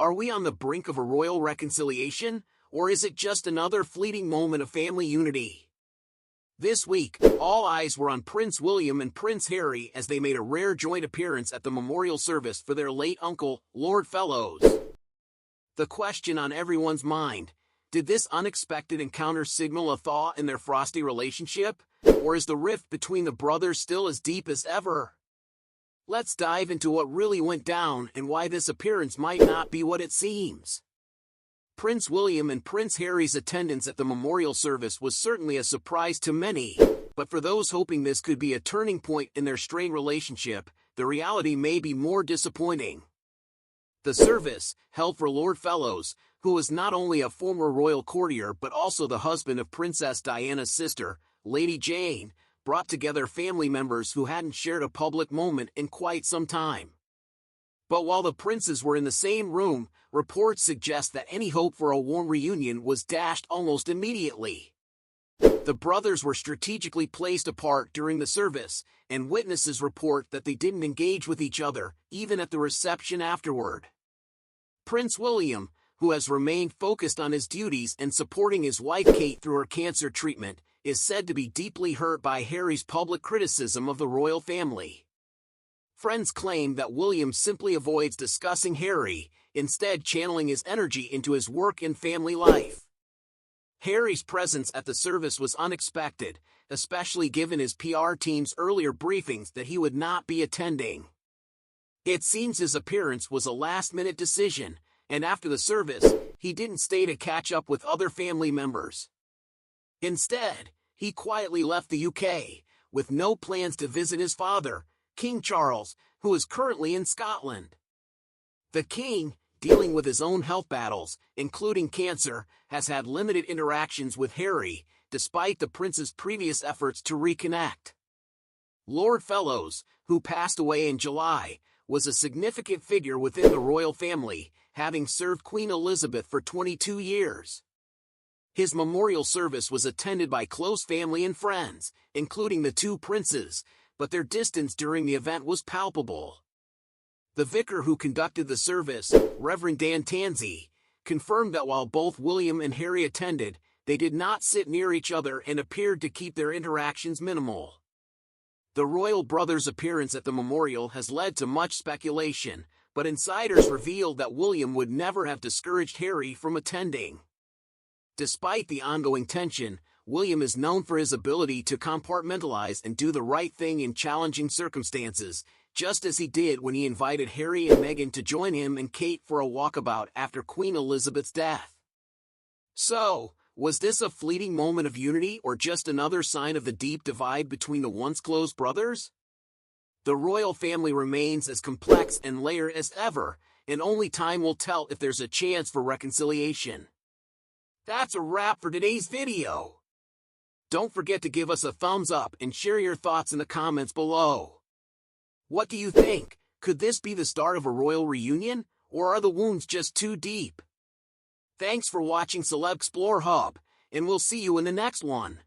Are we on the brink of a royal reconciliation, or is it just another fleeting moment of family unity? This week, all eyes were on Prince William and Prince Harry as they made a rare joint appearance at the memorial service for their late uncle, Lord Fellows. The question on everyone's mind: did this unexpected encounter signal a thaw in their frosty relationship, or is the rift between the brothers still as deep as ever? Let's dive into what really went down and why this appearance might not be what it seems. Prince William and Prince Harry's attendance at the memorial service was certainly a surprise to many, but for those hoping this could be a turning point in their strained relationship, the reality may be more disappointing. The service, held for Lord Fellows, who was not only a former royal courtier but also the husband of Princess Diana's sister, Lady Jane, brought together family members who hadn't shared a public moment in quite some time. But while the princes were in the same room, reports suggest that any hope for a warm reunion was dashed almost immediately. The brothers were strategically placed apart during the service, and witnesses report that they didn't engage with each other, even at the reception afterward. Prince William, who has remained focused on his duties and supporting his wife Kate through her cancer treatment, is said to be deeply hurt by Harry's public criticism of the royal family. Friends claim that William simply avoids discussing Harry, instead channeling his energy into his work and family life. Harry's presence at the service was unexpected, especially given his PR team's earlier briefings that he would not be attending. It seems his appearance was a last-minute decision, and after the service, he didn't stay to catch up with other family members. Instead, he quietly left the UK, with no plans to visit his father, King Charles, who is currently in Scotland. The king, dealing with his own health battles, including cancer, has had limited interactions with Harry, despite the prince's previous efforts to reconnect. Lord Fellows, who passed away in July, was a significant figure within the royal family, having served Queen Elizabeth for 22 years. His memorial service was attended by close family and friends, including the two princes, but their distance during the event was palpable. The vicar who conducted the service, Reverend Dan Tansey, confirmed that while both William and Harry attended, they did not sit near each other and appeared to keep their interactions minimal. The royal brothers' appearance at the memorial has led to much speculation, but insiders revealed that William would never have discouraged Harry from attending. Despite the ongoing tension, William is known for his ability to compartmentalize and do the right thing in challenging circumstances, just as he did when he invited Harry and Meghan to join him and Kate for a walkabout after Queen Elizabeth's death. So, was this a fleeting moment of unity or just another sign of the deep divide between the once close brothers? The royal family remains as complex and layered as ever, and only time will tell if there's a chance for reconciliation. That's a wrap for today's video. Don't forget to give us a thumbs up and share your thoughts in the comments below. What do you think? Could this be the start of a royal reunion, or are the wounds just too deep? Thanks for watching Celeb Explore Hub, and we'll see you in the next one.